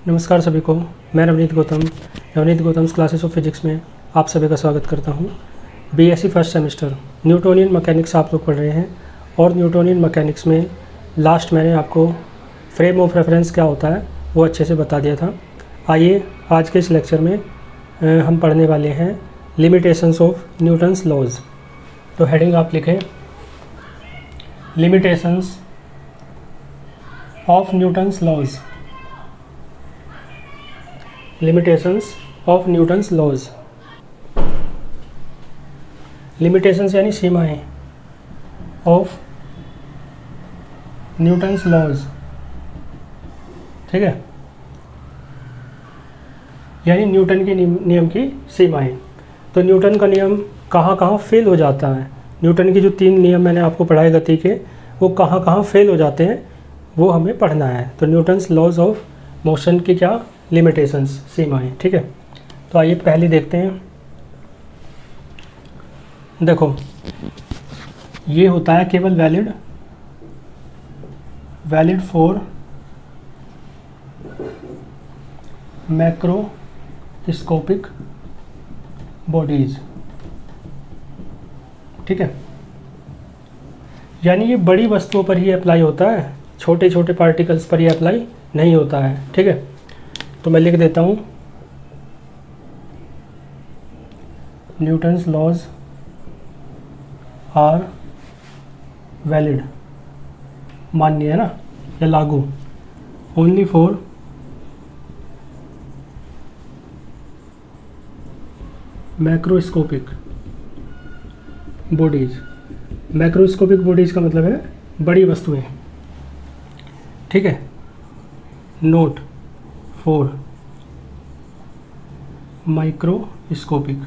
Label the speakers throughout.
Speaker 1: नमस्कार सभी को। मैं Navneet Gautam classes of physics में आप सभी का स्वागत करता हूं। BSc first semester Newtonian mechanics आप लोग पढ़ रहे हैं और न्यूटोनियन मैकेनिक्स में लास्ट मैंने आपको फ्रेम ऑफ रेफरेंस क्या होता है वो अच्छे से बता दिया था। आइए आज के इस लेक्चर में हम पढ़ने वाले हैं लिमिटेशंस ऑफ न्यूटन्स लॉज। तो हेडिंग आप लिखें limitations of Newton's laws. Limitations of Newton's laws. Limitations यानी सीमाएं ऑफ न्यूटन्स लॉज, ठीक है, यानी न्यूटन के नियम की सीमाएं। तो न्यूटन का नियम कहाँ कहाँ फेल हो जाता है, न्यूटन के जो 3 नियम मैंने आपको पढ़ाए गति के वो कहाँ कहाँ फेल हो जाते हैं वो हमें पढ़ना है। तो न्यूटन्स लॉज ऑफ मोशन की क्या लिमिटेशंस, सीमाएं, ठीक है। तो आइए पहले देखते हैं। देखो ये होता है केवल वैलिड फॉर मैक्रोस्कोपिक बॉडीज, ठीक है, यानी ये बड़ी वस्तुओं पर ही अप्लाई होता है, छोटे छोटे पार्टिकल्स पर ही अप्लाई नहीं होता है, ठीक है। तो मैं लिख देता हूँ न्यूटन्स लॉज आर वैलिड, मान्य है ना, या लागू, only for macroscopic bodies. Macroscopic bodies का मतलब है बड़ी वस्तुएं, ठीक है, नोट फॉर माइक्रोस्कोपिक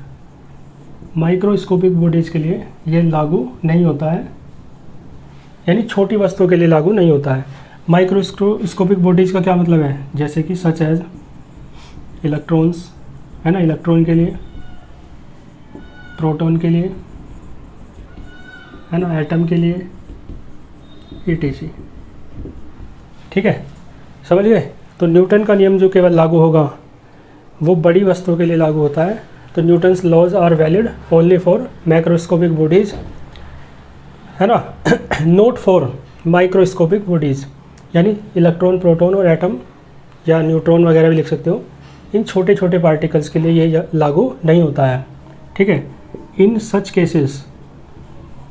Speaker 1: बॉडीज़ के लिए ये लागू नहीं होता है, यानी छोटी वस्तुओं के लिए लागू नहीं होता है। माइक्रोस्कोपिक बॉडीज़ का क्या मतलब है, जैसे कि सच एज इलेक्ट्रॉन्स, है ना, इलेक्ट्रॉन के लिए, प्रोटॉन के लिए, है ना, एटम के लिए, etc, ठीक है, समझ गए। तो न्यूटन का नियम जो केवल लागू होगा वो बड़ी वस्तुओं के लिए लागू होता है। तो Newton's laws are valid only for macroscopic bodies, है ना, नोट फॉर माइक्रोस्कोपिक बॉडीज़, यानी इलेक्ट्रॉन, प्रोटॉन और एटम या न्यूट्रॉन वगैरह भी लिख सकते हो, इन छोटे छोटे पार्टिकल्स के लिए ये लागू नहीं होता है, ठीक है। इन सच केसेस,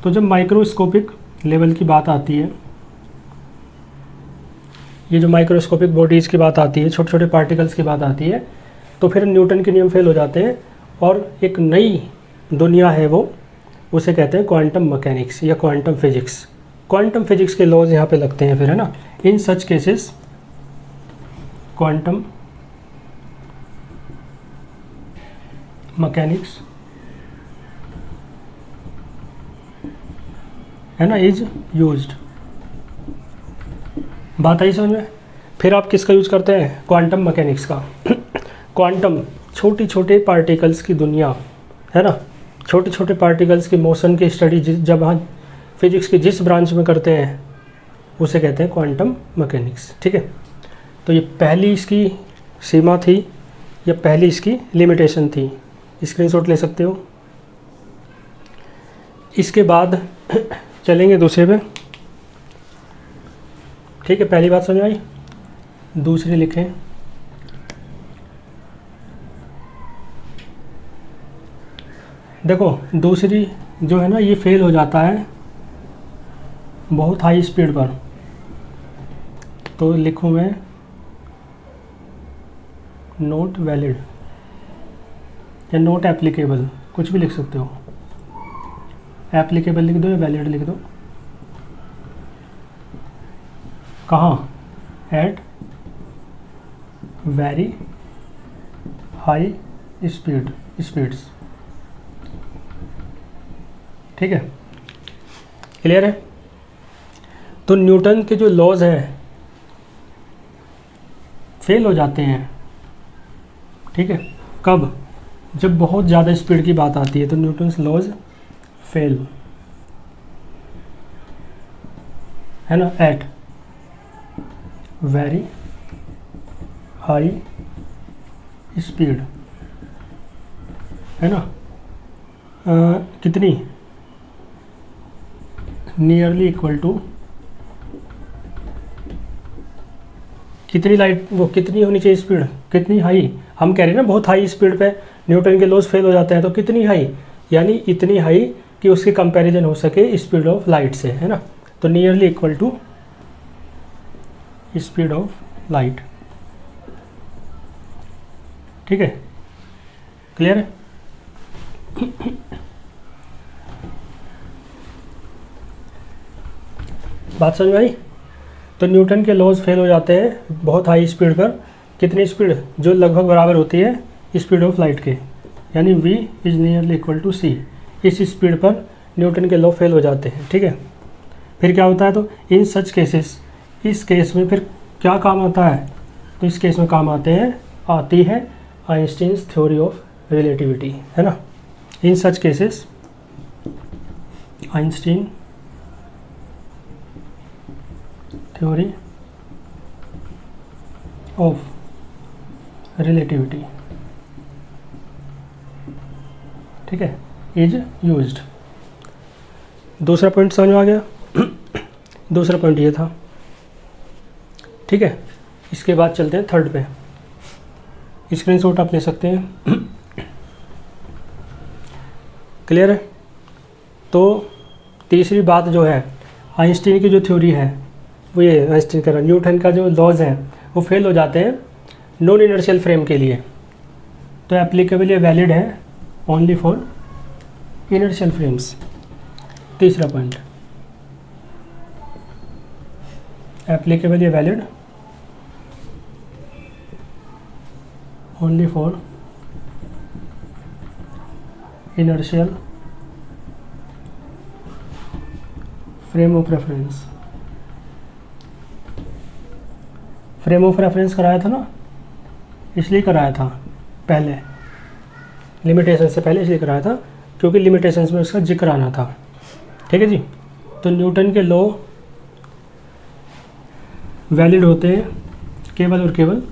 Speaker 1: तो जब माइक्रोस्कोपिक लेवल की बात आती है, ये जो माइक्रोस्कोपिक बॉडीज़ की बात आती है, छोटे छोटे पार्टिकल्स की बात आती है, तो फिर न्यूटन के नियम फेल हो जाते हैं और एक नई दुनिया है वो, उसे कहते हैं क्वांटम मैकेनिक्स या क्वांटम फिजिक्स। क्वांटम फिजिक्स के लॉज यहाँ पे लगते हैं फिर, है ना। In such cases quantum mechanics, है ना, इज यूज्ड। बात आई समझ में। फिर आप किसका यूज़ करते हैं, क्वांटम मैकेनिक्स का। क्वांटम छोटी छोटे पार्टिकल्स की दुनिया, है ना, छोटे छोटे पार्टिकल्स की मोशन की स्टडी जब हम फिजिक्स की जिस ब्रांच में करते हैं उसे कहते हैं क्वांटम मैकेनिक्स, ठीक है। तो ये पहली इसकी सीमा थी या पहली इसकी लिमिटेशन थी, स्क्रीनशॉट ले सकते हो। इसके बाद चलेंगे दूसरे पे, ठीक है। पहली बात समझ आई, दूसरी लिखें देखो दूसरी जो है ना ये फेल हो जाता है बहुत हाई स्पीड पर, तो लिखूँ मैं नोट वैलिड या नोट एप्लीकेबल, कुछ भी लिख सकते हो, एप्लीकेबल लिख दो या वैलिड लिख दो। कहाँ, एट वेरी हाई स्पीड्स, ठीक है, क्लियर है। तो न्यूटन के जो लॉज हैं फेल हो जाते हैं, ठीक है, कब, जब बहुत ज़्यादा स्पीड की बात आती है तो न्यूटन्स लॉज फेल, है ना, एट वेरी हाई स्पीड, है ना, कितनी, नियरली इक्वल टू, कितनी लाइट, वो कितनी होनी चाहिए स्पीड, कितनी हाई, हम कह रहे हैं ना बहुत हाई स्पीड पे न्यूटन के लॉज फेल हो जाते हैं, तो कितनी हाई, यानी इतनी हाई कि उसकी कंपैरिजन हो सके स्पीड ऑफ लाइट से, है ना, तो nearly equal to speed of light. ठीक है, क्लियर है। बात समझ में आई। तो न्यूटन के लॉज फेल हो जाते हैं बहुत हाई स्पीड पर, कितनी स्पीड, जो लगभग बराबर होती है स्पीड ऑफ लाइट के, यानी v is nearly equal to c। इस स्पीड पर न्यूटन के लॉ फेल हो जाते हैं। ठीक है, फिर क्या होता है, तो इन सच केसेस, इस केस में फिर क्या काम आता है, तो इस केस में काम आती है आइंस्टीन्स थ्योरी ऑफ रिलेटिविटी, है ना। In such cases Einstein theory of relativity, ठीक है, इज यूज्ड। दूसरा पॉइंट समझ में आ गया। दूसरा पॉइंट ये था। ठीक है, इसके बाद चलते हैं थर्ड पे। स्क्रीनशॉट आप ले सकते हैं। क्लियर है। तो तीसरी बात जो है, आइंस्टीन की जो थ्योरी है वो ये, आइंस्टीन का न्यूटन का जो लॉज हैं वो फेल हो जाते हैं नॉन इनर्शियल फ्रेम के लिए, तो एप्लीकेबल ये वैलिड है ओनली फॉर इनर्शियल फ्रेम्स। तीसरा पॉइंट, एप्लीकेबल ये valid only for inertial frame of reference. Frame of reference कराया था ना, इसलिए कराया था पहले, लिमिटेशन से पहले इसलिए कराया था क्योंकि लिमिटेशंस में उसका जिक्र आना था। ठीक है जी। तो न्यूटन के लॉ वैलिड होते हैं केवल और केवल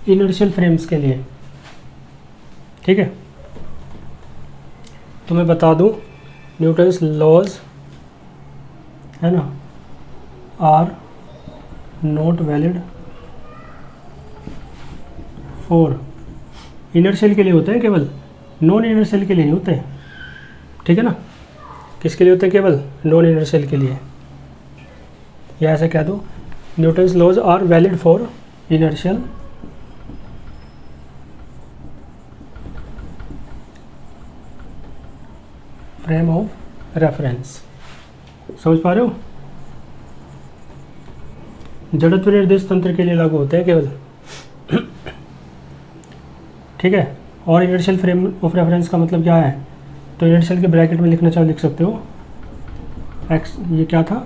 Speaker 1: इनर्शियल फ्रेम्स के लिए। ठीक है, तो मैं बता दूं, न्यूटन्स लॉज, है ना, are not valid for inertial के लिए होते हैं, केवल नॉन इनर्शियल के लिए नहीं होते। ठीक है ना, किसके लिए होते हैं, केवल नॉन इनर्शियल के लिए। या ऐसे कह दो, Newton's laws are valid for inertial frame of reference. समझ पा रहे हो। जड़त्व निर्देश तंत्र के लिए लागू होते हैं केवल। ठीक है, और इनर्शियल फ्रेम ऑफ रेफरेंस का मतलब क्या है, तो इनर्शियल के ब्रैकेट में लिखना चाहो लिख सकते हो, एक्स, ये क्या था,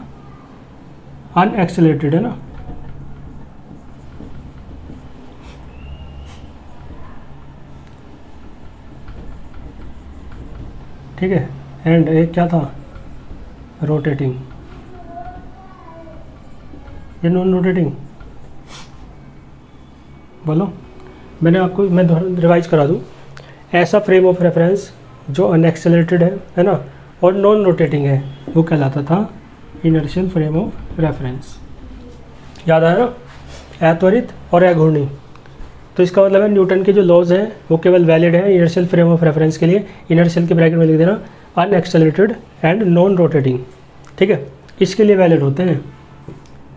Speaker 1: अनएक्सेलरेटेड, है ना, ठीक है, एंड एक क्या था, रोटेटिंग, ये नॉन रोटेटिंग। बोलो, मैं रिवाइज करा दूँ, ऐसा फ्रेम ऑफ रेफरेंस जो अनएक्सेलरेटेड है ना, और नॉन रोटेटिंग है, वो कहलाता था इनर्शियल फ्रेम ऑफ रेफरेंस। याद आया ना, अत्वरित और अघूर्णी। तो इसका मतलब है न्यूटन के जो लॉज हैं वो केवल वैलिड है इनर्शियल फ्रेम ऑफ रेफरेंस के लिए। इनर्शियल के ब्रैकेट में लिख देना अनएक्सेलरेटेड एंड नॉन रोटेटिंग। ठीक है, इसके लिए वैलिड होते हैं।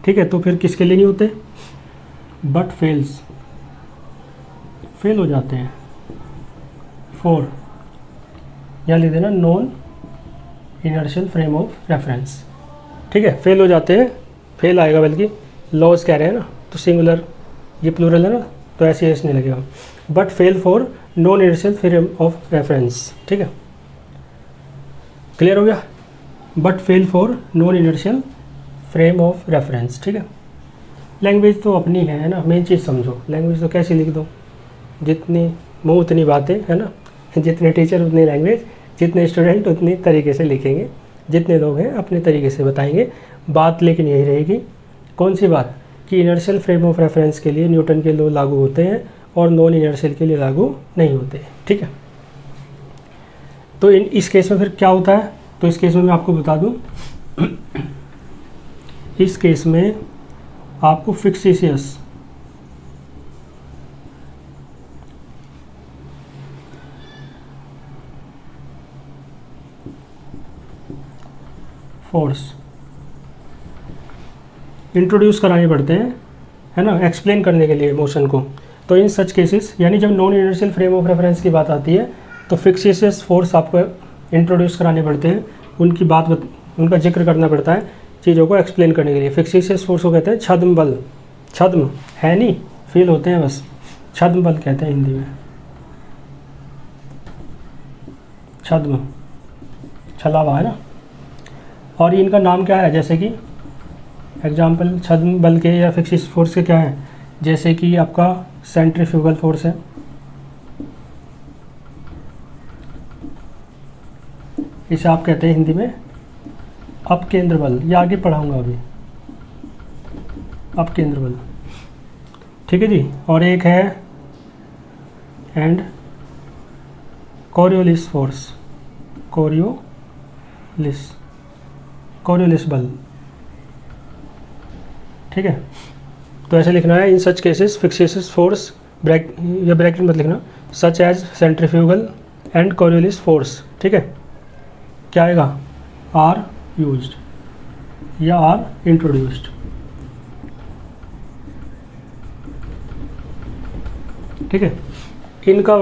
Speaker 1: ठीक है, तो फिर किसके लिए नहीं होते, बट फेल हो जाते हैं फॉर, या लिख देना non inertial frame of reference. ठीक है, फेल हो जाते हैं, फेल आएगा बल्कि, लॉज कह रहे हैं ना, तो सिंगुलर, ये प्लूरल है ना, तो ऐसे नहीं लगेगा, but fail for non inertial frame of reference. ठीक है, क्लियर हो गया, but fail for non inertial frame of reference. ठीक है, लैंग्वेज तो अपनी है ना, मेन चीज़ समझो, लैंग्वेज तो कैसे लिख दो, जितनी मुँह उतनी बातें, है ना, जितने टीचर उतनी लैंग्वेज, जितने स्टूडेंट उतनी तरीके से लिखेंगे, जितने लोग हैं अपने तरीके से बताएंगे बात, लेकिन यही रहेगी, कौन सी बात, कि इनर्शियल फ्रेम ऑफ रेफरेंस के लिए न्यूटन के लॉ लागू होते हैं और नॉन इनर्शियल के लिए लागू नहीं होते। ठीक है, तो इस केस में फिर क्या होता है, तो इस केस में मैं आपको बता दूं, इस केस में आपको फिक्सियस फोर्स इंट्रोड्यूस कराने पड़ते हैं, है ना, एक्सप्लेन करने के लिए मोशन को। तो इन सच केसेस, यानी जब non inertial frame of reference की बात आती है तो फिक्सियस फोर्स आपको इंट्रोड्यूस कराने पड़ते हैं, उनका जिक्र करना पड़ता है चीज़ों को एक्सप्लेन करने के लिए। फिक्सियस फोर्स को कहते हैं छद्म बल। छद्म है नहीं, फील होते हैं बस, छद्म बल कहते हैं हिंदी में। छद्म छलावा है ना। और इनका नाम क्या है, जैसे कि एग्जाम्पल छद्म बल के या फिक्सियस फोर्स के क्या है, जैसे कि आपका सेंट्रीफ्यूगल फोर्स है, इसे आप कहते हैं हिंदी में अपकेंद्र बल, या आगे पढ़ाऊंगा अभी, अपकेंद्र बल। ठीक है जी। और एक है एंड कोरियोलिस फोर्स, कोरियोलिस बल। ठीक है, तो ऐसे लिखना है, in such cases fictitious force, bracket मत लिखना, such as centrifugal and Coriolis force. ठीक है, क्या आएगा, आर यूज्ड या आर इंट्रोड्यूस्ड। ठीक है, इनका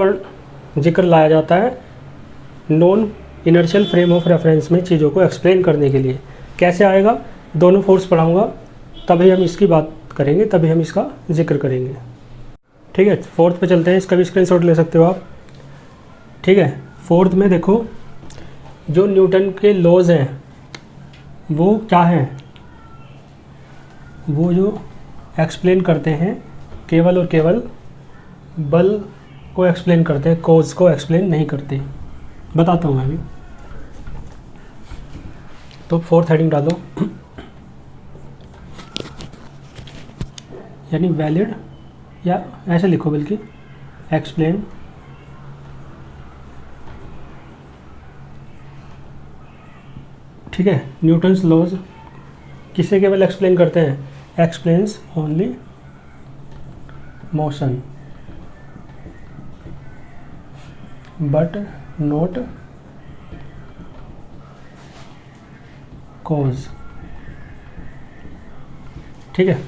Speaker 1: जिक्र लाया जाता है non inertial frame of reference में चीज़ों को एक्सप्लेन करने के लिए। कैसे आएगा, दोनों फोर्स पढ़ाऊंगा तभी हम इसकी बात करेंगे, तभी हम इसका जिक्र करेंगे। ठीक है, फोर्थ पे चलते हैं, इसका भी स्क्रीनशॉट ले सकते हो आप। ठीक है, फोर्थ में देखो, जो न्यूटन के लॉज हैं वो क्या हैं, वो जो एक्सप्लेन करते हैं केवल और केवल बल को एक्सप्लेन करते हैं, कॉज को एक्सप्लेन नहीं करते। बताता हूँ मैं अभी। तो फोर्थ हेडिंग डालो, यानी वैलिड, या ऐसे लिखो बल्कि एक्सप्लेन ठीक है, न्यूटन्स लॉज किसे केवल एक्सप्लेन करते हैं, explains only motion but not cause. ठीक है,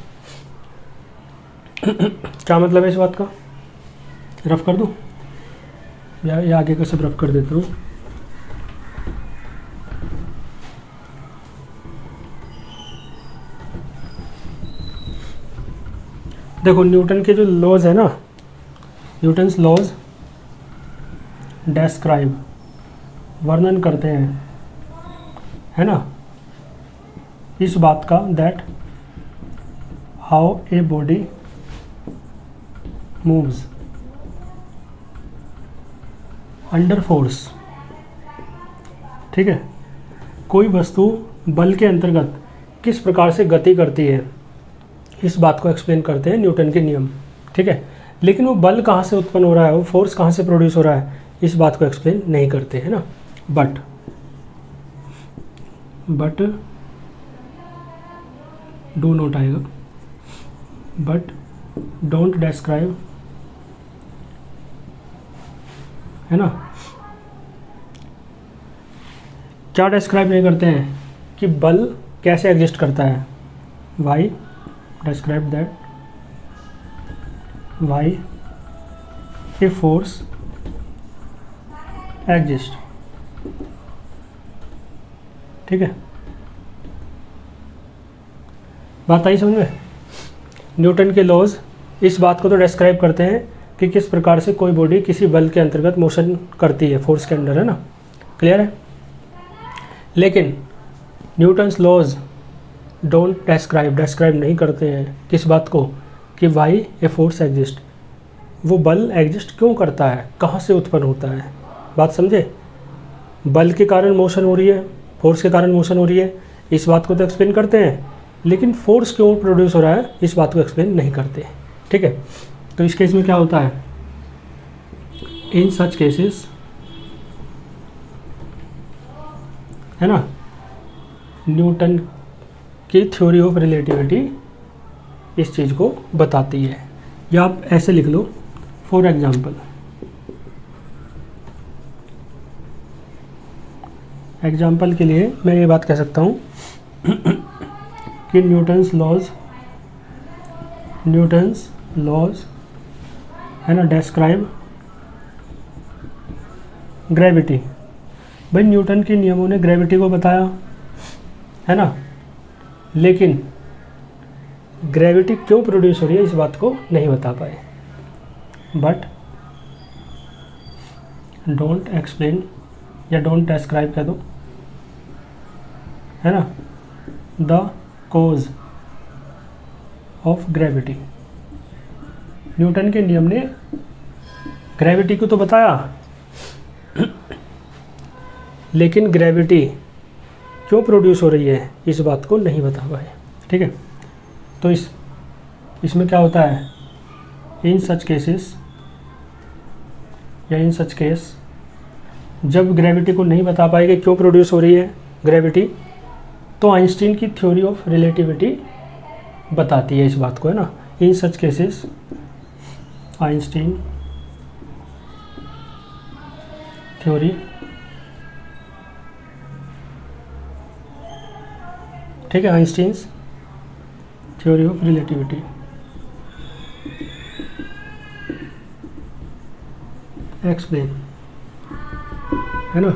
Speaker 1: क्या मतलब है इस बात का, रफ कर दूं या ये आगे का सब रफ कर देता हूँ। देखो, न्यूटन के जो लॉज है ना, न्यूटन्स लॉज डेस्क्राइब, वर्णन करते हैं, है ना, इस बात का that how a body moves under force. ठीक है, कोई वस्तु बल के अंतर्गत किस प्रकार से गति करती है, इस बात को एक्सप्लेन करते हैं न्यूटन के नियम। ठीक है, लेकिन वो बल कहाँ से उत्पन्न हो रहा है, वो फोर्स कहाँ से प्रोड्यूस हो रहा है, इस बात को एक्सप्लेन नहीं करते, है ना। बट डू नॉट आएगा, बट डोंट डिस्क्राइब, है ना। क्या डिस्क्राइब नहीं करते हैं कि बल कैसे एग्जिस्ट करता है, Y describe that why a force exists। ठीक है, बात आई समझ में। न्यूटन के लॉज इस बात को तो डिस्क्राइब करते हैं कि किस प्रकार से कोई बॉडी किसी बल के अंतर्गत मोशन करती है, फोर्स के अंडर, है ना, क्लियर है। लेकिन न्यूटन्स लॉज डोंट डिस्क्राइब नहीं करते हैं किस बात को, कि वाई ए फोर्स एग्जिस्ट, वो बल एग्जिस्ट क्यों करता है, कहाँ से उत्पन्न होता है। बात समझे, बल के कारण मोशन हो रही है, फोर्स के कारण मोशन हो रही है, इस बात को तो एक्सप्लेन करते हैं लेकिन फोर्स क्यों प्रोड्यूस हो रहा है इस बात को एक्सप्लेन नहीं करते। ठीक है, तो इस केस में क्या होता है, इन सच केसेस, है ना, न्यूटन की थ्योरी ऑफ रिलेटिविटी इस चीज़ को बताती है। या आप ऐसे लिख लो, फॉर एग्जाम्पल के लिए मैं ये बात कह सकता हूँ कि न्यूटन्स लॉज है ना, डेस्क्राइब ग्रेविटी। भाई न्यूटन के नियमों ने ग्रेविटी को बताया, है ना, लेकिन ग्रेविटी क्यों प्रोड्यूस हो रही है इस बात को नहीं बता पाए। बट डोंट एक्सप्लेन या डोंट डिस्क्राइब कह दो, है ना, the cause of gravity. Newton के नियम ने ग्रेविटी को तो बताया, लेकिन ग्रेविटी क्यों प्रोड्यूस हो रही है इस बात को नहीं बता पाए। ठीक है, तो इसमें क्या होता है, इन सच केसेस या इन सच केस, जब ग्रेविटी को नहीं बता पाएंगे क्यों प्रोड्यूस हो रही है ग्रेविटी, तो आइंस्टीन की थ्योरी ऑफ रिलेटिविटी बताती है इस बात को, है ना। In such cases Einstein theory, ठीक है, Einstein's theory of relativity explain, है ना,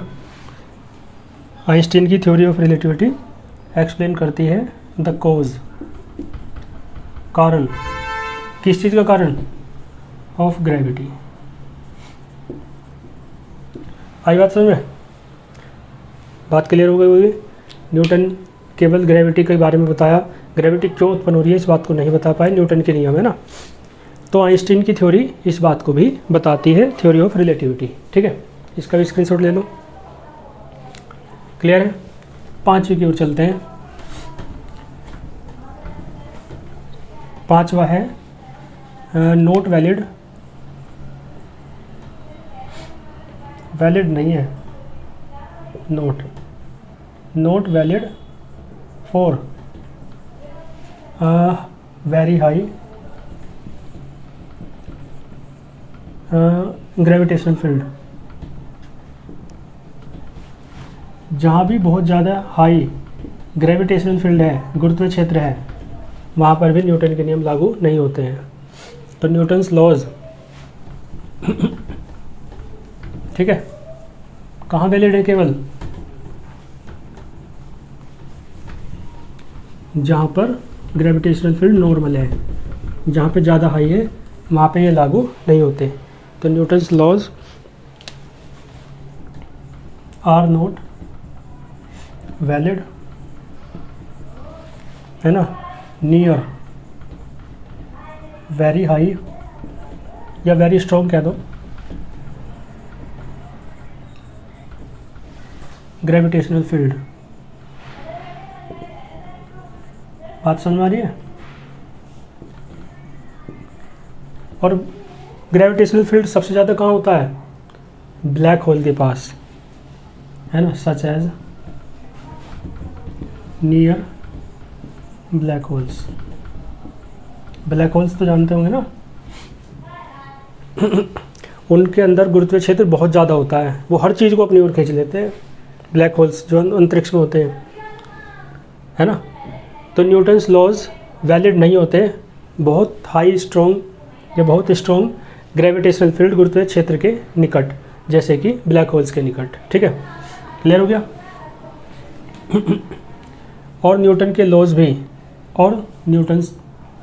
Speaker 1: आइंस्टीन की थ्योरी ऑफ रिलेटिविटी एक्सप्लेन करती है द कोज, कारण, किस चीज़ का कारण, ऑफ ग्रेविटी। आई बात समझ में, बात क्लियर हो गई होगी। न्यूटन केवल ग्रेविटी के बारे में बताया, ग्रेविटी क्यों उत्पन्न हो रही है इस बात को नहीं बता पाए, न्यूटन के नियम, है ना। तो आइंस्टीन की थ्योरी इस बात को भी बताती है, थ्योरी ऑफ रिलेटिविटी। ठीक है, इसका भी स्क्रीनशॉट ले लो। क्लियर है, 5वीं की ओर चलते हैं। 5वां है नोट वैलिड, वैलिड नहीं है, note valid for very high gravitational field. जहाँ भी बहुत ज़्यादा हाई ग्रेविटेशनल फील्ड है, गुरुत्व क्षेत्र है, वहाँ पर भी न्यूटन के नियम लागू नहीं होते हैं। तो न्यूटन्स लॉज ठीक है, कहाँ वैलिड है, केवल जहाँ पर ग्रेविटेशनल फील्ड नॉर्मल है, जहाँ पे ज़्यादा हाई है वहाँ पे ये लागू नहीं होते। तो Newton's laws are not valid, है ना, नियर वेरी हाई या वेरी स्ट्रॉन्ग कह दो ग्रेविटेशनल फील्ड। बात समझ में आ रही है। और ग्रेविटेशनल फील्ड सबसे ज़्यादा कहाँ होता है, ब्लैक होल के पास, है ना, such as near black holes. Black holes तो जानते होंगे ना, उनके अंदर गुरुत्व क्षेत्र बहुत ज़्यादा होता है, वो हर चीज़ को अपनी ओर खींच लेते हैं, ब्लैक होल्स जो अंतरिक्ष में होते हैं, है ना। तो न्यूटन्स लॉज वैलिड नहीं होते बहुत हाई स्ट्रॉन्ग या बहुत स्ट्रॉन्ग ग्रेविटेशनल फील्ड गुरुत्व क्षेत्र के निकट, जैसे कि ब्लैक होल्स के निकट। ठीक है, क्लियर हो गया। और न्यूटन के लॉज भी, और न्यूटन्स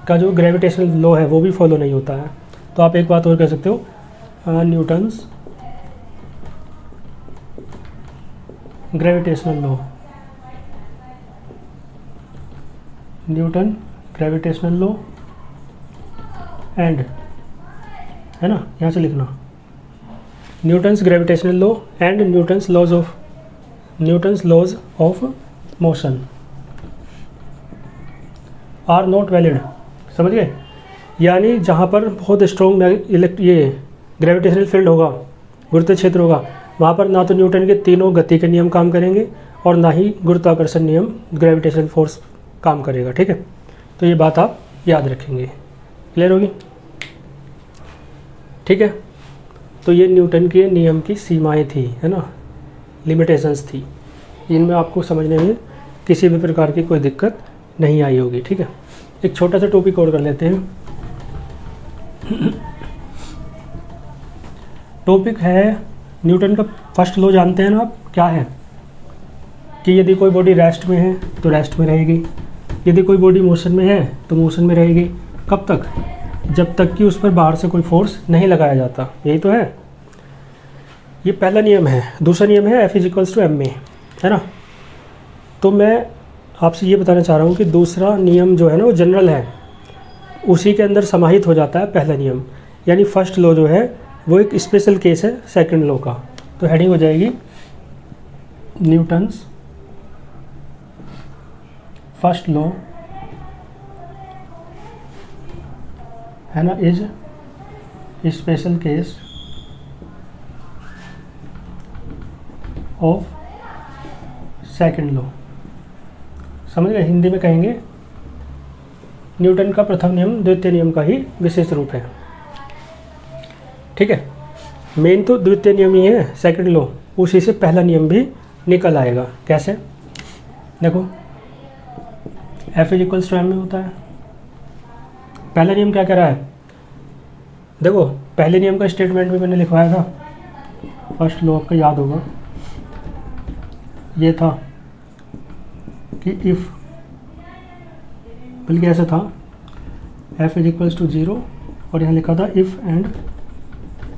Speaker 1: का जो ग्रेविटेशनल लॉ है वो भी फॉलो नहीं होता है। तो आप एक बात और कह सकते हो, Newton's gravitational law, Newton gravitational law and, है ना, यहाँ से लिखना, Newton's gravitational law and Newton's laws of motion are not valid. समझ गए? यानी जहाँ पर बहुत स्ट्रॉन्ग ये ग्रेविटेशनल फील्ड होगा, गुरुत्व क्षेत्र होगा, वहाँ पर ना तो न्यूटन के तीनों गति के नियम काम करेंगे और ना ही गुरुत्वाकर्षण नियम ग्रेविटेशनल फोर्स काम करेगा। ठीक है, तो ये बात आप याद रखेंगे। क्लियर होगी? ठीक है, तो ये न्यूटन के नियम की सीमाएं थी, है ना, लिमिटेशंस थी। इनमें आपको समझने में किसी भी प्रकार की कोई दिक्कत नहीं आई होगी। ठीक है, एक छोटा सा टॉपिक और कर लेते हैं। टॉपिक है न्यूटन का फर्स्ट लॉ। जानते हैं ना आप, क्या है कि यदि कोई बॉडी रेस्ट में है तो रेस्ट में रहेगी, यदि कोई बॉडी मोशन में है तो मोशन में रहेगी। कब तक? जब तक कि उस पर बाहर से कोई फोर्स नहीं लगाया जाता। यही तो है, ये पहला नियम है। दूसरा नियम है F=ma, है ना। तो मैं आपसे ये बताना चाह रहा हूँ कि दूसरा नियम जो है ना वो जनरल है, उसी के अंदर समाहित हो जाता है पहला नियम। यानी फर्स्ट लॉ जो है वो एक स्पेशल केस है सेकंड लॉ का। तो हेडिंग हो जाएगी न्यूटन्स फर्स्ट लॉ, है ना, is special case of second law. समझ गए? हिंदी में कहेंगे न्यूटन का प्रथम नियम द्वितीय नियम का ही विशेष रूप है। ठीक है, मेन तो द्वितीय नियम ही है सेकंड लॉ, उसी से पहला नियम भी निकल आएगा। कैसे? देखो, F=m में होता है। पहला नियम क्या कह रहा है? देखो, पहले नियम का स्टेटमेंट भी मैंने लिखवाया था, फर्स्ट लॉ आपका याद होगा, ये था कि इफ़, बल्कि ऐसा था F=0 और यहाँ लिखा था if and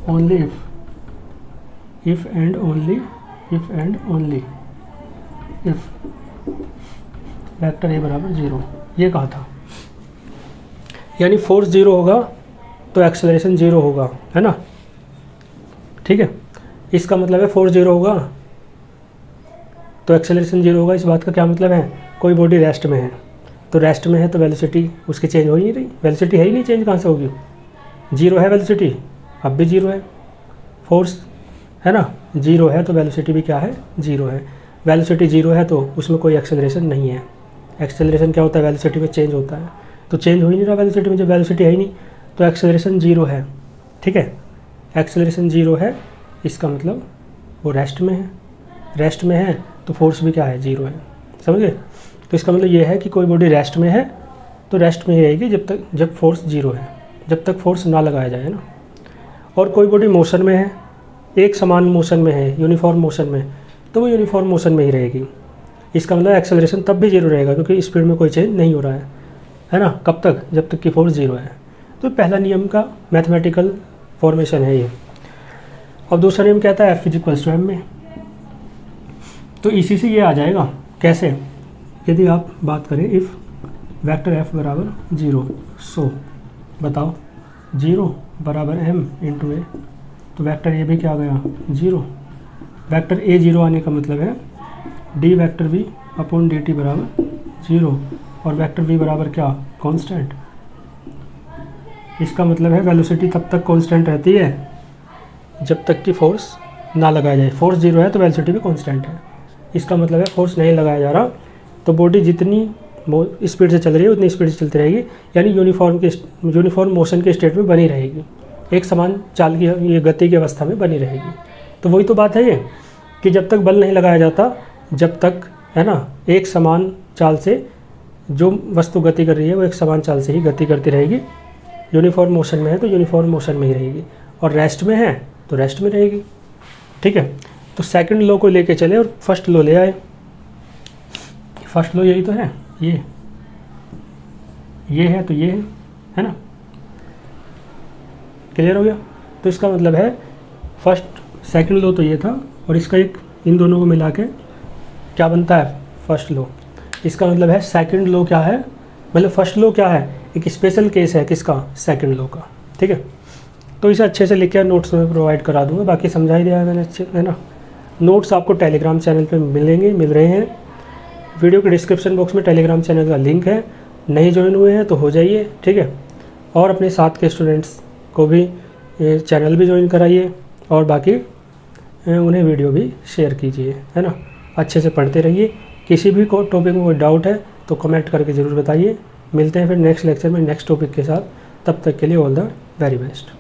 Speaker 1: only if and only if vector A बराबर 0, ये कहा था। यानी फोर्स 0 होगा तो एक्सेलरेशन 0 होगा, है ना। ठीक है, इसका मतलब है फोर्स 0 होगा तो एक्सेलरेशन 0 होगा। इस बात का क्या मतलब है? कोई बॉडी रेस्ट में है तो रेस्ट में है तो वेलोसिटी उसकी चेंज हो ही नहीं रही, वेलोसिटी है ही नहीं, चेंज कहाँ से होगी? 0 है वेलोसिटी, अब भी 0 है, फोर्स, है ना, 0 है तो वेलोसिटी भी क्या है? 0 है। वेलोसिटी 0 है तो उसमें कोई एक्सेलरेशन नहीं है। एक्सेलरेशन क्या होता है? वेलोसिटी में चेंज होता है, तो चेंज हो ही नहीं रहा वेलोसिटी में, जब वेलोसिटी है ही नहीं तो एक्सेलरेशन 0 है। ठीक है, एक्सेलरेशन 0 है, इसका मतलब वो रेस्ट में है, रेस्ट में है तो फोर्स भी क्या है? 0 है। समझ गए? तो इसका मतलब ये है कि कोई बॉडी रेस्ट में है तो रेस्ट में ही रहेगी जब फोर्स 0 है, जब तक फोर्स ना लगाया जाए ना। और कोई बॉडी मोशन में है, एक समान मोशन में है, यूनिफॉर्म मोशन में, तो वो यूनिफॉर्म मोशन में ही रहेगी। इसका मतलब एक्सेलरेशन तब भी 0 रहेगा क्योंकि स्पीड में कोई चेंज नहीं हो रहा है ना। कब तक? जब तक कि फोर्स 0 है। तो पहला नियम का मैथमेटिकल फॉर्मेशन है ये। अब दूसरा नियम कहता है F=m में, तो इसी से ये आ जाएगा। कैसे? यदि आप बात करें इफ़ वेक्टर F बराबर 0, सो बताओ 0 बराबर m इंटू ए, तो वेक्टर ए भी क्या आ गया? 0। वेक्टर ए 0 आने का मतलब है D vector v upon D T बराबर 0 और वेक्टर v बराबर क्या? कांस्टेंट। इसका मतलब है वेलोसिटी तब तक कांस्टेंट रहती है जब तक कि फोर्स ना लगाया जाए। फोर्स 0 है तो वेलोसिटी भी कांस्टेंट है। इसका मतलब है फोर्स नहीं लगाया जा रहा तो बॉडी जितनी स्पीड से चल रही है उतनी स्पीड से चलती रहेगी, यानी यूनिफॉर्म मोशन के स्टेट में बनी रहेगी, एक समान चाल की ये गति की अवस्था में बनी रहेगी। तो वही तो बात है ये कि जब तक बल नहीं लगाया जाता, जब तक, है ना, एक समान चाल से जो वस्तु गति कर रही है वो एक समान चाल से ही गति करती रहेगी। यूनिफॉर्म मोशन में है तो यूनिफॉर्म मोशन में ही रहेगी, और रेस्ट में है तो रेस्ट में रहेगी। ठीक है, तो सेकंड लॉ को लेके चले और फर्स्ट लॉ ले आए। फर्स्ट लॉ यही तो है, ये है तो ये है ना। क्लियर हो गया? तो इसका मतलब है फर्स्ट सेकंड लॉ तो ये था और इसका एक इन दोनों को मिला के क्या बनता है? First law. इसका मतलब है सेकंड लॉ क्या है, मतलब फर्स्ट लॉ क्या है? एक स्पेशल केस है किसका? सेकंड लॉ का। ठीक है, तो इसे अच्छे से लिख के नोट्स में प्रोवाइड करा दूंगा, बाकी समझा ही दिया है मैंने अच्छे, है ना। नोट्स आपको टेलीग्राम चैनल पे मिल रहे हैं। वीडियो के डिस्क्रिप्शन बॉक्स में टेलीग्राम चैनल का लिंक है, नहीं ज्वाइन हुए हैं तो हो जाइए, ठीक है। और अपने साथ के स्टूडेंट्स को भी चैनल भी ज्वाइन कराइए और बाकी उन्हें वीडियो भी शेयर कीजिए, है ना। अच्छे से पढ़ते रहिए। किसी भी को टॉपिक में कोई डाउट है तो कमेंट करके ज़रूर बताइए। मिलते हैं फिर नेक्स्ट लेक्चर में नेक्स्ट टॉपिक के साथ। तब तक के लिए ऑल द वेरी बेस्ट।